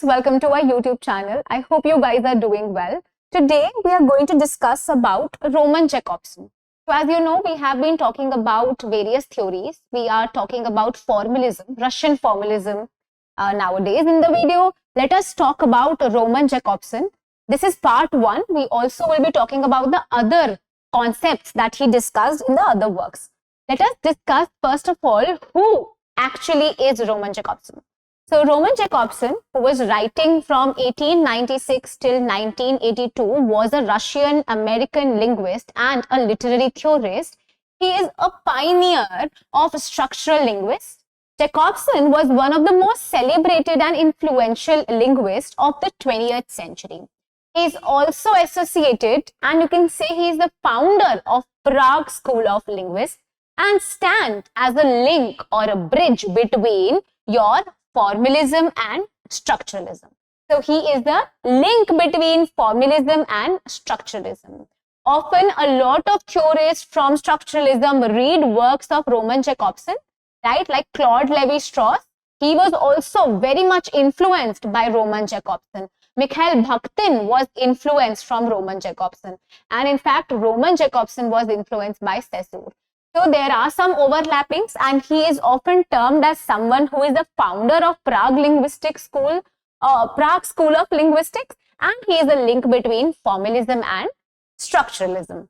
welcome to our YouTube channel. I hope you guys are doing well. Today we are going to discuss about Roman Jakobson. So as you know, we have been talking about various theories. We are talking about formalism, Russian formalism nowadays. In the video, let us talk about Roman Jakobson. This is part 1. We also will be talking about the other concepts that he discussed in the other works. Let us discuss first of all who actually is Roman Jakobson. So Roman Jakobson, who was writing from 1896 till 1982, was a Russian-American linguist and a literary theorist. He is a pioneer of structural linguists. Jakobson was one of the most celebrated and influential linguists of the 20th century. He is also associated, and you can say he is the founder of Prague School of Linguists and stands as a link or a bridge between your formalism and structuralism. So he is the link between formalism and structuralism. Often a lot of theorists from structuralism read works of Roman Jakobson, right? Like Claude Lévi-Strauss. He was also very much influenced by Roman Jakobson. Mikhail Bakhtin was influenced from Roman Jakobson. And in fact, Roman Jakobson was influenced by Saussure. So there are some overlappings, and he is often termed as someone who is the founder of Prague Prague School of Linguistics, and he is a link between formalism and structuralism.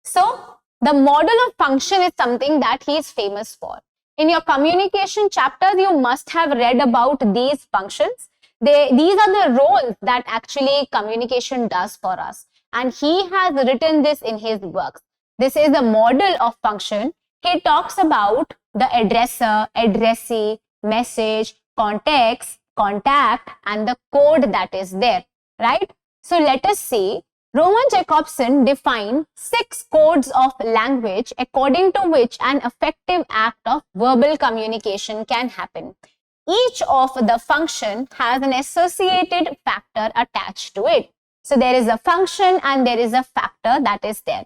So the model of function is something that he is famous for. In your communication chapters, you must have read about these functions. These are the roles that actually communication does for us, and he has written this in his works. This is a model of function. He talks about the addresser, addressee, message, context, contact, and the code that is there, right? So let us see. Roman Jakobson defined 6 codes of language according to which an effective act of verbal communication can happen. Each of the function has an associated factor attached to it. So there is a function and there is a factor that is there.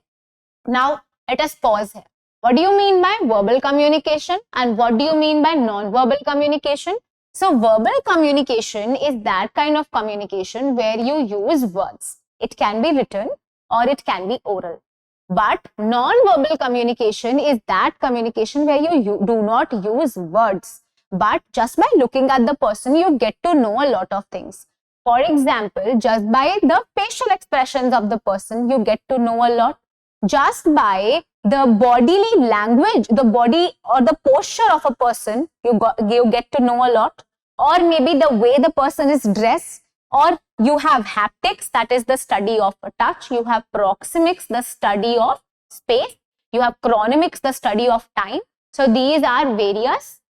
Now, let us pause here. What do you mean by verbal communication and what do you mean by non-verbal communication? So, verbal communication is that kind of communication where you use words. It can be written or it can be oral. But non-verbal communication is that communication where you do not use words. But just by looking at the person, you get to know a lot of things. For example, just by the facial expressions of the person, you get to know a lot. Just by the bodily language, the body or the posture of a person, you get to know a lot. Or maybe the way the person is dressed. Or you have haptics, that is the study of touch. You have proxemics, the study of space. You have chronemics, the study of time. So these are various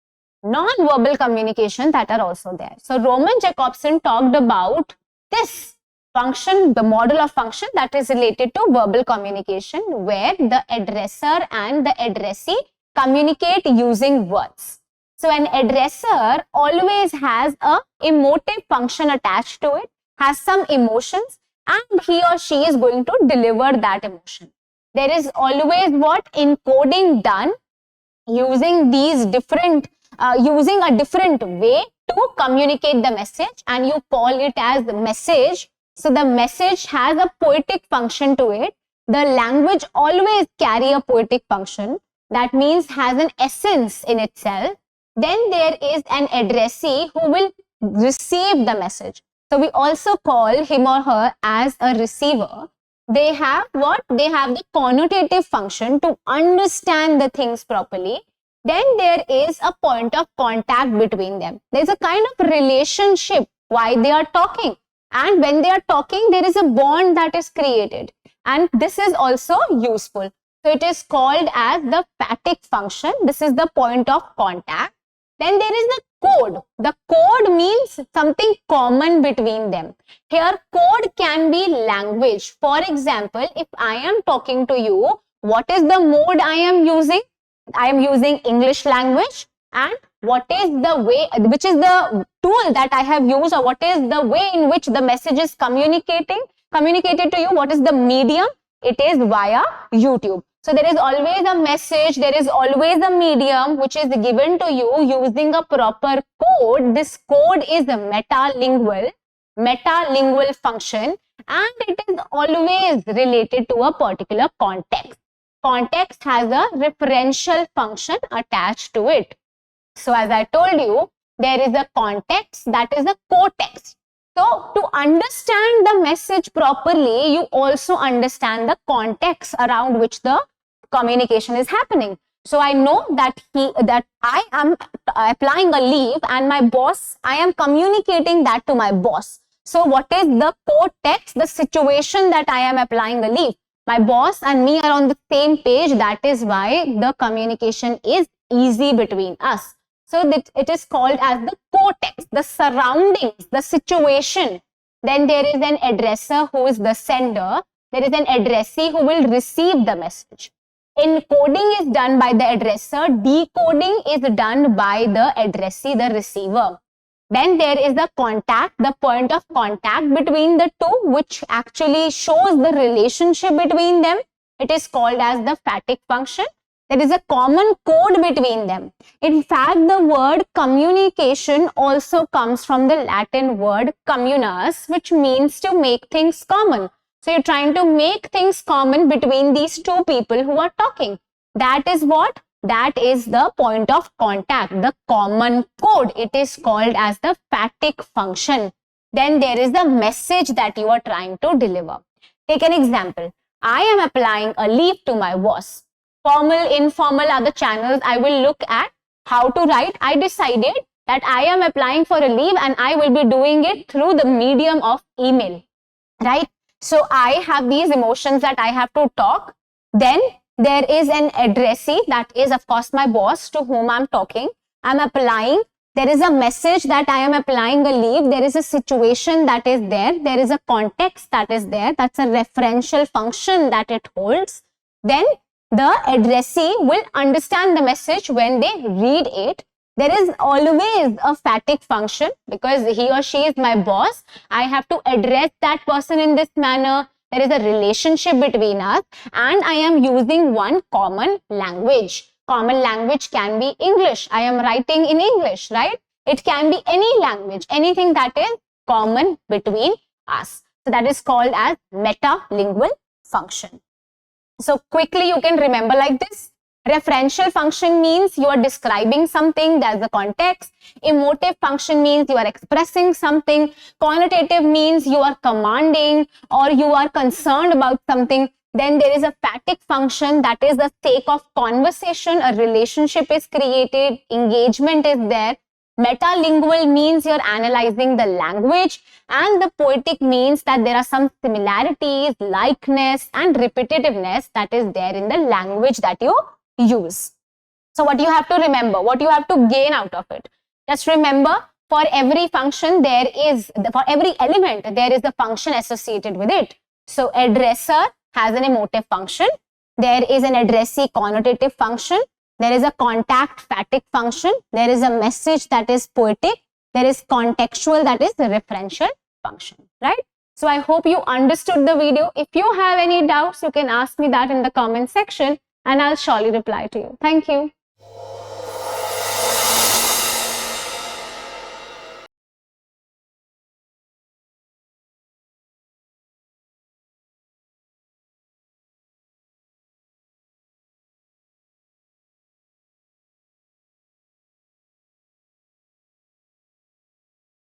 non-verbal communication that are also there. So Roman Jakobson talked about this function, the model of function that is related to verbal communication, where the addresser and the addressee communicate using words. So an addresser always has a emotive function attached to it, has some emotions, and he or she is going to deliver that emotion. There is always what encoding done using these different, using a different way to communicate the message, and you call it as the message. So the message has a poetic function to it. The language always carry a poetic function. That means has an essence in itself. Then there is an addressee who will receive the message. So we also call him or her as a receiver. They have what? They have the connotative function to understand the things properly. Then there is a point of contact between them. There's a kind of relationship why they are talking. And when they are talking, there is a bond that is created. And this is also useful. So it is called as the phatic function. This is the point of contact. Then there is the code. The code means something common between them. Here, code can be language. For example, if I am talking to you, what is the mode I am using? I am using English language. And what is the way, which is the tool that I have used, or what is the way in which the message is communicated to you? What is the medium? It is via YouTube. So there is always a message, there is always a medium which is given to you using a proper code. This code is a metalingual function, and it is always related to a particular context. Context has a referential function attached to it. So as I told you, there is a context, that is a co-text. So to understand the message properly, you also understand the context around which the communication is happening. So I know that I am applying a leave, and my boss, I am communicating that to my boss. So what is the co-text, the situation that I am applying a leave? My boss and me are on the same page. That is why the communication is easy between us. So that it is called as the co-text, the surroundings, the situation. Then there is an addresser who is the sender. There is an addressee who will receive the message. Encoding is done by the addresser. Decoding is done by the addressee, the receiver. Then there is the contact, the point of contact between the two, which actually shows the relationship between them. It is called as the phatic function. There is a common code between them. In fact, the word communication also comes from the Latin word communas, which means to make things common. So you're trying to make things common between these two people who are talking. That is what? That is the point of contact, the common code. It is called as the phatic function. Then there is the message that you are trying to deliver. Take an example. I am applying a leave to my boss. Formal, informal are the channels I will look at. How to write? I decided that I am applying for a leave and I will be doing it through the medium of email, right? So I have these emotions that I have to talk. Then there is an addressee, that is of course my boss to whom I'm talking. I'm applying. There is a message that I am applying a leave. There is a situation that is there. There is a context that is there. That's a referential function that it holds. Then the addressee will understand the message when they read it. There is always a phatic function because he or she is my boss. I have to address that person in this manner. There is a relationship between us, and I am using one common language. Common language can be English. I am writing in English, right? It can be any language, anything that is common between us. So that is called as metalingual function. So quickly you can remember like this. Referential function means you are describing something, there's a context. Emotive function means you are expressing something. Connotative means you are commanding or you are concerned about something. Then there is a phatic function, that is the sake of conversation. A relationship is created, engagement is there. Metalingual means you're analyzing the language, and the poetic means that there are some similarities, likeness and repetitiveness that is there in the language that you use. So what you have to remember, what you have to gain out of it, just remember for every function there is, for every element there is a function associated with it. So addresser has an emotive function, there is an addressee connotative function, there is a contact phatic function, there is a message that is poetic, there is contextual, that is the referential function, right? So I hope you understood the video. If you have any doubts, you can ask me that in the comment section and I'll surely reply to you. Thank you.